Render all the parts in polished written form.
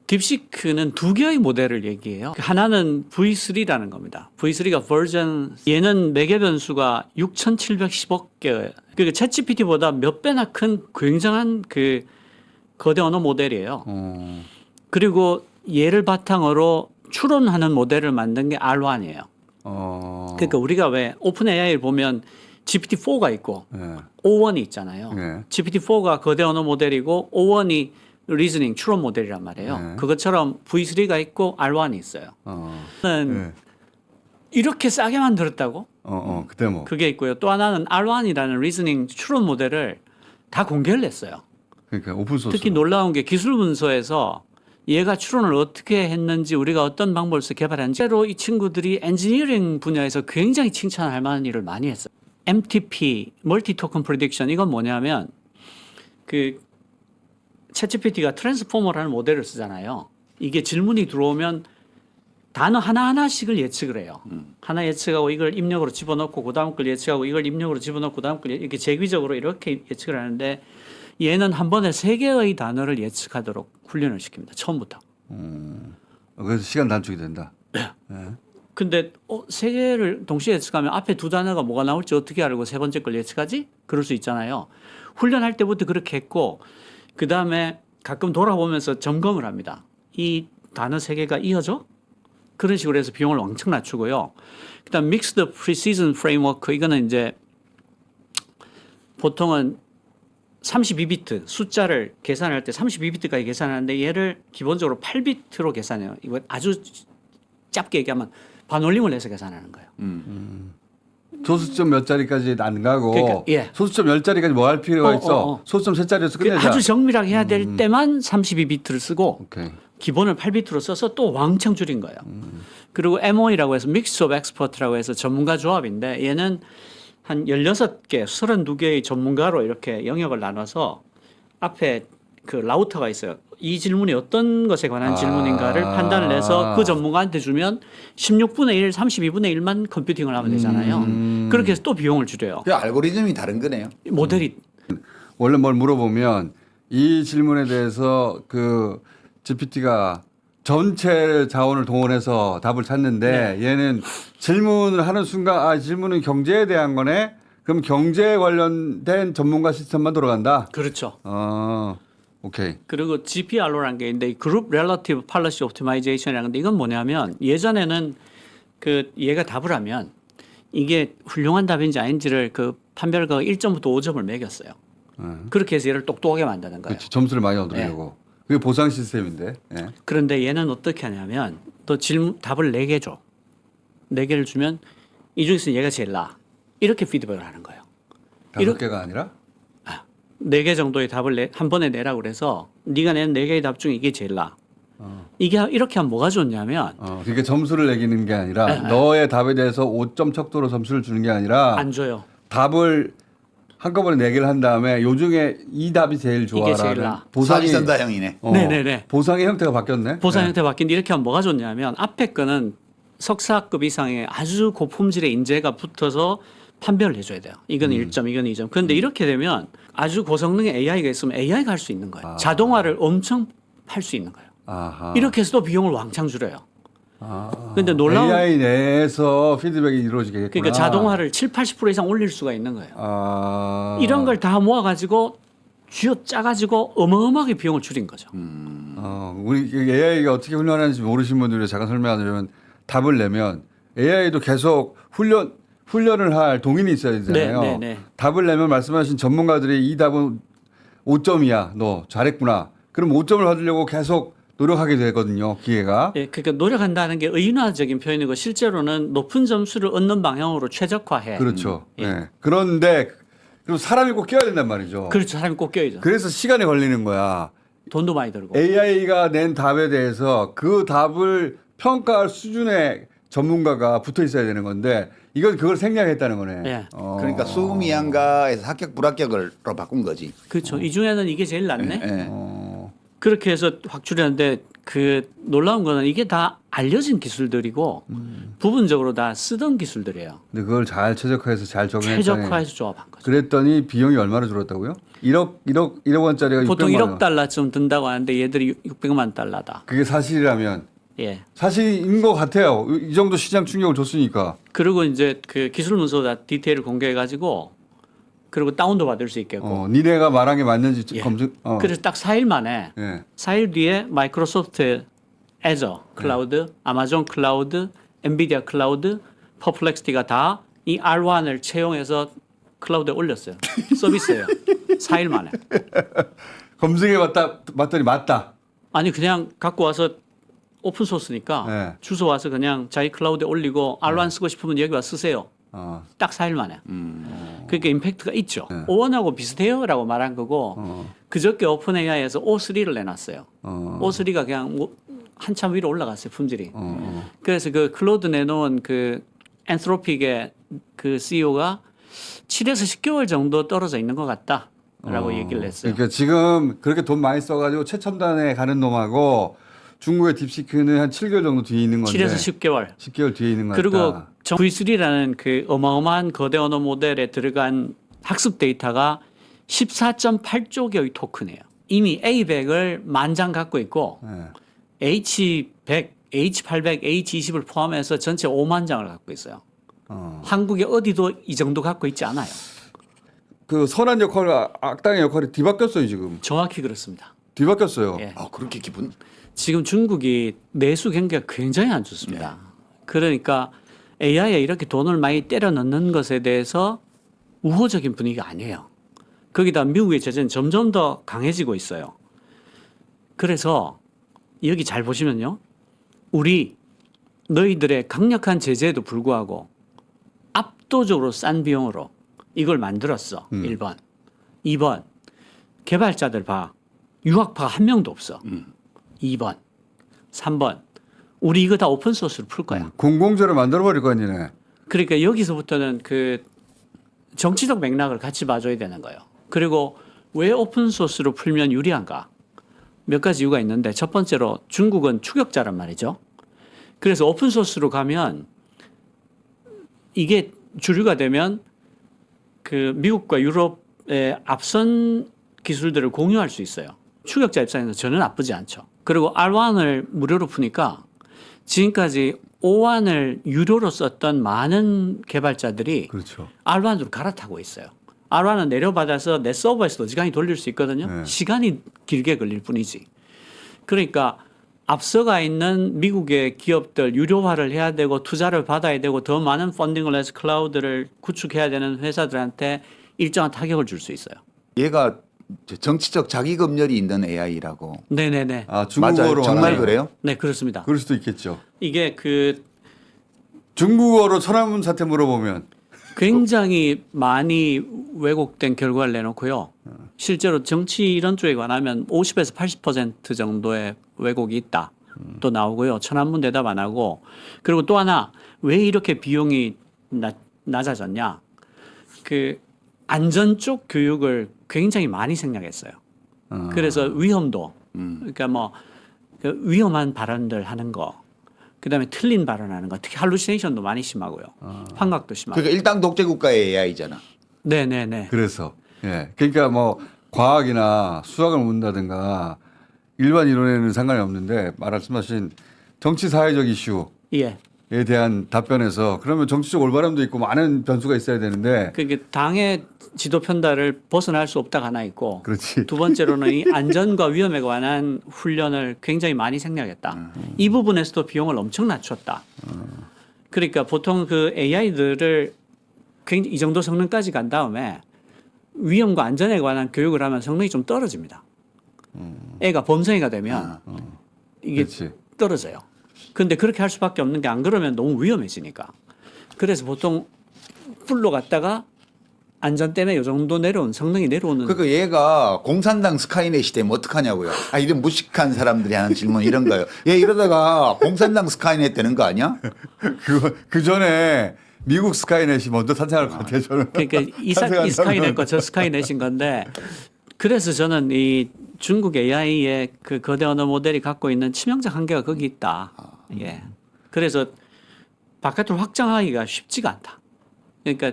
딥시크는 두 개의 모델을 얘기해요. 하나는 V3라는 겁니다. V3가 버전, 얘는 매개 변수가 6,710억 개. 그러니까 챗GPT보다 몇 배나 큰 굉장한 그 거대 언어 모델이에요. 그리고 얘를 바탕으로 추론하는 모델을 만든 게 R1이에요. 그러니까 우리가 왜 오픈 AI를 보면 GPT-4가 있고 O1이 있잖아요. GPT-4가 거대 언어 모델이고 O1이 리즈닝 추론 모델이란 말이에요. 그것처럼 V3가 있고 R1이 있어요. 이렇게 싸게 만들었다고? 그때 뭐. 그게 있고요. 또 하나는 R1이라는 리즈닝 추론 모델을 다 공개를 했어요. 그러니까 오픈 소스. 특히 놀라운 게 기술 문서에서 얘가 추론을 어떻게 했는지 우리가 어떤 방법을 써 개발했는지 실제로 이 친구들이 엔지니어링 분야에서 굉장히 칭찬할 만한 일을 많이 했어요. MTP, 멀티 토큰 프리딕션 이건 뭐냐면 그 챗GPT가 트랜스포머라는 모델을 쓰잖아요. 이게 질문이 들어오면 단어 하나하나씩을 예측을 해요. 하나 예측하고 이걸 입력으로 집어넣고 그다음 걸 예측하고 이걸 입력으로 집어넣고 그다음 걸 이렇게 재귀적으로 이렇게 예측을 하는데 얘는 한 번에 3개의 단어를 예측하도록 훈련을 시킵니다. 처음부터. 그래서 시간 단축이 된다. 근데 3개를 동시에 예측하면 앞에 2단어가 뭐가 나올지 어떻게 알고 세 번째 걸 예측하지? 그럴 수 있잖아요. 훈련할 때부터 그렇게 했고 그다음에 가끔 돌아보면서 점검을 합니다. 이 단어 3개가 이어져? 그런 식으로 해서 비용을 왕창 낮추고요. 그다음 Mixed Precision Framework 이거는 이제 보통은 32비트 숫자를 계산할 때 32비트까지 계산하는데 얘를 기본적으로 8비트로 계산해요. 이거 아주 짧게 얘기하면 반올림을 해서 계산하는 거예요. 소수점 몇 자리까지 안 가고 그러니까, 예. 소수점 10자리까지 뭐 할 필요가 있어. 소수점 3자리에서 끝내자. 아주 정밀하게 해야 될 때만 32비트를 쓰고 오케이. 기본을 8비트로 써서 또 왕창 줄인 거예요. 그리고 MOE라고 해서 Mix of Expert라고 해서 전문가 조합인데 얘는 한 16개, 32개의 전문가로 이렇게 영역을 나눠서 앞에 그 라우터가 있어요. 이 질문이 어떤 것에 관한 질문인가를 판단을 해서 그 전문가한테 주면 16분의 1, 32분의 1만 컴퓨팅을 하면 되잖아요. 그렇게 해서 또 비용을 줄여요. 그 알고리즘이 다른 거네요. 모델이 원래 뭘 물어보면 이 질문에 대해서 그 GPT가 전체 자원을 동원해서 답을 찾는데 얘는 질문을 하는 순간 질문은 경제에 대한 거네. 그럼 경제에 관련된 전문가 시스템만 돌아간다. 그렇죠. 오케이. 그리고 GPR로라는 게 있는데 그룹 렐러티브 팔러시 옵티마이제이션이라는 건데 이건 뭐냐면 예전에는 그 얘가 답을 하면 이게 훌륭한 답인지 아닌지를 그 판별가 1점부터 5점을 매겼어요. 그렇게 해서 얘를 똑똑하게 만드는 거예요. 그치, 점수를 많이 얻으려고. 그게 보상 시스템인데. 예. 그런데 얘는 어떻게 하냐면 또 답을 4개 줘. 4개를 주면 이 중에서 얘가 제일 나아. 이렇게 피드백을 하는 거예요. 5개가 아니라? 4개 정도의 답을 한 번에 내라고 그래서 네가 낸 4개의 답 중에 이게 제일 나아. 이게 이렇게 하면 뭐가 좋냐면 그러니까 점수를 매기는 게 아니라 너의 답에 대해서 5점 척도로 점수를 주는 게 아니라 안 줘요. 답을 한꺼번에 4개를 한 다음에 요 중에 이 답이 제일 좋아라는 이게 제일 나아. 보상이 사지선다형이네. 네네네. 보상의 형태가 바뀌었네. 보상 형태 바뀐데 이렇게 하면 뭐가 좋냐면 앞에 거는 석사급 이상의 아주 고품질의 인재가 붙어서 판별을 해줘야 돼요. 이건 1점, 이건 2점. 그런데 이렇게 되면 아주 고성능의 AI가 있으면 AI가 할 수 있는 거예요. 자동화를 엄청 할 수 있는 거예요. 아하. 이렇게 해서 또 비용을 왕창 줄여요. 그런데 놀라운 AI 내에서 피드백이 이루어지겠구나. 그러니까 자동화를 7, 80% 이상 올릴 수가 있는 거예요. 이런 걸 다 모아가지고 쥐어 짜가지고 어마어마하게 비용을 줄인 거죠. 우리 AI가 어떻게 훈련하는지 모르시는 분들이 잠깐 설명하자면 답을 내면 AI도 계속 훈련을 할 동인이 있어야 되잖아요. 네. 답을 내면 말씀하신 전문가들이 이 답은 5점이야. 너 잘했구나. 그럼 5점을 받으려고 계속 노력하게 되거든요. 기회가. 예, 그러니까 노력한다는 게 의인화적인 표현이고 실제로는 높은 점수를 얻는 방향으로 최적화해. 그렇죠. 네. 그런데 그럼 사람이 꼭 껴야 된단 말이죠. 그렇죠. 사람이 꼭 껴야죠. 그래서 시간이 걸리는 거야. 돈도 많이 들고. AI가 낸 답에 대해서 그 답을 평가할 수준의 전문가가 붙어 있어야 되는 건데 이건 그걸 생략했다는 거네. 예. 그러니까 수미양가에서 합격 불합격으로 바꾼 거지. 그렇죠. 이 중에는 이게 제일 낫네. 예. 그렇게 해서 확출했는데 그 놀라운 거는 이게 다 알려진 기술들이고 부분적으로 다 쓰던 기술들이에요. 근데 그걸 잘 최적화해서 잘 적용했더니 최적화해서 조합한 거죠. 그랬더니 비용이 얼마나 줄었다고요? 1억 원짜리가 보통 600만 1억 원. 달러쯤 든다고 하는데 얘들이 600만 달러다. 그게 사실이라면 예. 사실인 것 같아요. 이 정도 시장 충격을 줬으니까. 그리고 이제 그 기술 문서 다 디테일을 공개해 가지고 그리고 다운도 받을 수 있겠고. 니네가 말한 게 맞는지 예. 검증. 그래서 딱 4일 만에 예. 4일 뒤에 마이크로소프트 애저 클라우드, 아마존 클라우드, 엔비디아 클라우드, 퍼플렉시티가 다 이 R1을 채용해서 클라우드에 올렸어요. 서비스예요. 4일 만에. 검증해 봤더니 맞다. 아니 그냥 갖고 와서 오픈 소스니까 네. 주소 와서 그냥 자기 클라우드에 올리고 R1 쓰고 싶으면 여기 와 쓰세요. 어. 딱 4일 만에. 그러니까 임팩트가 있죠. 네. O1하고 비슷해요라고 말한 거고 그저께 오픈 AI에서 O3를 내놨어요. O3가 그냥 뭐 한참 위로 올라갔어요 품질이. 그래서 그 클로드 내놓은 그 엔트로픽의 그 CEO가 7에서 10개월 정도 떨어져 있는 것 같다라고 얘기를 했어요. 그러니까 지금 그렇게 돈 많이 써가지고 최첨단에 가는 놈하고 중국의 딥시크는 한 7개월 정도 뒤에 있는 건데. 7에서 10개월. 10개월 뒤에 있는 것 그리고 같다. V3라는 그 어마어마한 거대 언어 모델에 들어간 학습 데이터가 14.8조 개의 토큰이에요. 이미 A100을 만장 갖고 있고 네. H100, H800, H20을 포함해서 전체 5만 장을 갖고 있어요. 어. 한국에 어디도 이 정도 갖고 있지 않아요. 그 선한 역할과 악당의 역할이 뒤바뀌었어요 지금. 정확히 그렇습니다. 뒤바뀌었어요. 예. 그렇게 기분? 지금 중국이 내수 경기가 굉장히 안 좋습니다. 그러니까 AI에 이렇게 돈을 많이 때려 넣는 것에 대해서 우호적인 분위기가 아니에요. 거기다 미국의 제재는 점점 더 강해지고 있어요. 그래서 여기 잘 보시면요. 우리 너희들의 강력한 제재에도 불구하고 압도적으로 싼 비용으로 이걸 만들었어. 1번. 2번. 개발자들 봐. 유학파가 한 명도 없어. 2번. 3번. 우리 이거 다 오픈 소스로 풀 거야. 공공재를 만들어버릴 거 아니네. 그러니까 여기서부터는 그 정치적 맥락을 같이 봐줘야 되는 거예요. 그리고 왜 오픈 소스로 풀면 유리한가? 몇 가지 이유가 있는데 첫 번째로 중국은 추격자란 말이죠. 그래서 오픈 소스로 가면 이게 주류가 되면 그 미국과 유럽의 앞선 기술들을 공유할 수 있어요. 추격자 입장에서 전혀 나쁘지 않죠. 그리고 R1을 무료로 푸니까 지금까지 O1을 유료로 썼던 많은 개발자들이 그렇죠. R1으로 갈아타고 있어요. R1은 내려받아서 내 서버에서도 어지간히 돌릴 수 있거든요. 네. 시간이 길게 걸릴 뿐이지. 그러니까 앞서가 있는 미국의 기업들 유료화를 해야 되고 투자를 받아야 되고 더 많은 펀딩을 해서 클라우드를 구축해야 되는 회사들한테 일정한 타격을 줄 수 있어요. 얘가 정치적 자기검열이 있는 AI라고. 네네네. 아 중국어로 맞아요. 정말 말하면. 그래요? 네, 그렇습니다. 그럴 수도 있겠죠. 이게 그 중국어로 천안문 사태 물어보면 굉장히 많이 왜곡된 결과를 내놓고요. 실제로 정치 이런 쪽에 관하면 50에서 80% 정도의 왜곡이 있다. 또 나오고요. 천안문 대답 안 하고. 그리고 또 하나 왜 이렇게 비용이 낮아졌냐. 그 안전 쪽 교육을 굉장히 많이 생략했어요. 그래서 위험도 그러니까 뭐 그 위험한 발언들 하는 거 그다음에 틀린 발언하는 거 특히 할루시네이션도 많이 심하고요. 환각도 심하고. 그러니까 일당 독재 국가의 AI잖아. 네네네. 그래서 예 그러니까 뭐 과학이나 수학을 묻는다든가 일반 이론에는 상관이 없는데 말씀하신 정치 사회적 이슈에 예. 대한 답변에서 그러면 정치적 올바름도 있고 많은 변수가 있어야 되는데 그게 당의 지도 편달을 벗어날 수 없다가 하나 있고 그렇지. 두 번째로는 이 안전과 위험에 관한 훈련을 굉장히 많이 생략했다. 이 부분에서도 비용을 엄청 낮췄다. 그러니까 보통 그 AI들을 굉장히 이 정도 성능까지 간 다음에 위험과 안전에 관한 교육을 하면 성능이 좀 떨어집니다. 애가 범성이가 되면 이게 그렇지. 떨어져요. 그런데 그렇게 할 수밖에 없는 게 안 그러면 너무 위험해지니까. 그래서 보통 풀로 갔다가 안전 때문에 이 정도 내려온 성능이 내려오는. 그러니까 얘가 공산당 스카이넷이 되면 어떡하냐고요. 이런 무식한 사람들이 하는 질문 이런 거예요. 얘 이러다가 공산당 스카이넷 되는 거 아니야? 그 전에 미국 스카이넷이 먼저 탄생할 것 같아요. 저는. 그러니까 이 스카이넷과 저 스카이넷인 건데 그래서 저는 이 중국 AI의 그 거대 언어 모델이 갖고 있는 치명적 한계가 거기 있다. 예. 그래서 바깥으로 확장하기가 쉽지가 않다. 그러니까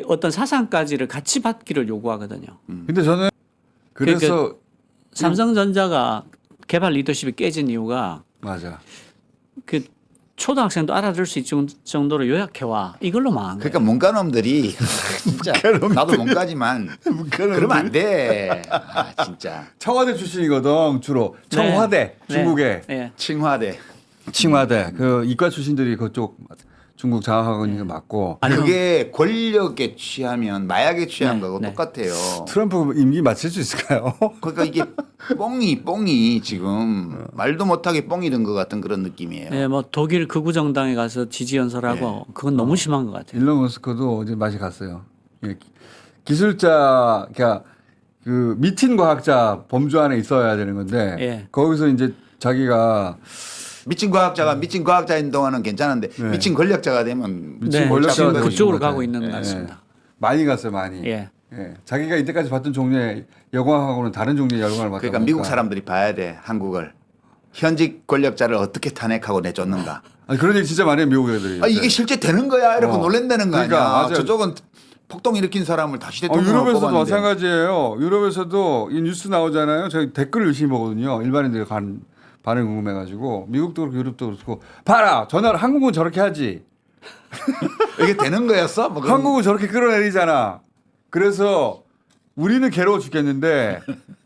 어떤 사상까지를 같이 받기를 요구하거든요. 근데 저는 그래서 그러니까 삼성전자가 개발 리더십이 깨진 이유가 맞아. 그 초등학생도 알아들 수 있을 정도로 요약해와 이걸로 망한 거예요. 그러니까 문과놈들이 진짜 나도 문과지만 그러면 안 돼. 아, 진짜 청와대 출신이거든 주로. 청와대 네. 중국에 네. 칭화대. 칭화대 그 이과 출신들이 그쪽 중국 장학학원이 맞고 그게 권력에 취하면 마약에 취한 네, 거하고 네. 똑같아요. 트럼프 임기 마칠 수 있을까요? 그러니까 이게 뽕이 지금 말도 못하게 뽕이 든 것 같은 그런 느낌이에요. 네, 뭐 독일 극우 정당에 가서 지지 연설하고 그건 너무 심한 것 같아요. 일론 머스크도 이제 맛이 갔어요. 예, 기술자, 그러니까 그 미친 과학자 범주 안에 있어야 되는 건데 예. 거기서 이제 자기가 미친 과학자가 미친 과학자인 동안은 괜찮은데 네. 미친 권력자가 되면 미친 네, 권력자가 지금 되는 그쪽으로 것 같아요. 가고 있는 것 예, 같습니다. 많이 갔어요, 많이. 예. 예. 자기가 이때까지 봤던 종류의 영광하고는 다른 종류의 영광을 봤다. 그러니까 미국 사람들이 봐야 돼 한국을 현직 권력자를 어떻게 탄핵하고 내쫓는가. 아니, 그런 얘기 진짜 많이 해요, 미국 애들이. 아 이게 실제 되는 거야 이러고 놀란다는 거 그러니까, 아니야. 맞아요. 저쪽은 폭동 일으킨 사람을 다시 대통령으로 유럽에서도 뽑았는데. 마찬가지예요. 유럽에서도 이 뉴스 나오잖아요. 저희 댓글 열심히 보거든요. 일반인들이 반응 궁금해가지고 미국도 그렇고 유럽도 그렇고 봐라 전화를 한국은 저렇게 하지. 이게 되는 거였어? 뭐 그런- 한국은 저렇게 끌어내리잖아. 그래서 우리는 괴로워 죽겠는데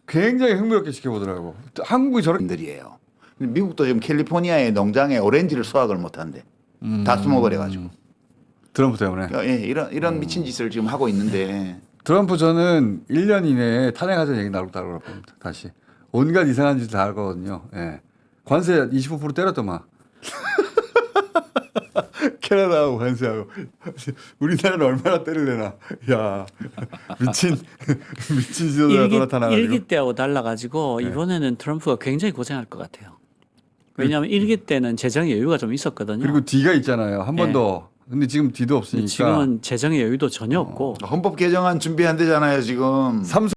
굉장히 흥미롭게 지켜보더라고. 한국이 저렇게 들이에요. 미국도 지금 캘리포니아의 농장에 오렌지를 수확을 못한대. 다 숨어버려가지고. 트럼프 때문에. 예, 이런 미친 짓을 지금 하고 있는데 트럼프 저는 1년 이내에 탄핵하자는 얘기 나올 거라고 봅니다. 다시 온갖 이상한 짓을 다 할 거거든요. 예. 관세 25% 때렸더만. 캐나다하고 관세하고 우리나라는 얼마나 때릴래나. 야 미친 지도자가 나타나가지고. 일기 때하고 달라가지고 이번에는 트럼프가 굉장히 고생할 것 같아요. 왜냐하면 일기 때는 재정의 여유가 좀 있었거든요. 그리고 D가 있잖아요. 한 번 예. 더. 근데 지금 D도 없으니까. 지금은 재정의 여유도 전혀 없고 헌법 개정안 준비한대잖아요 지금. 삼성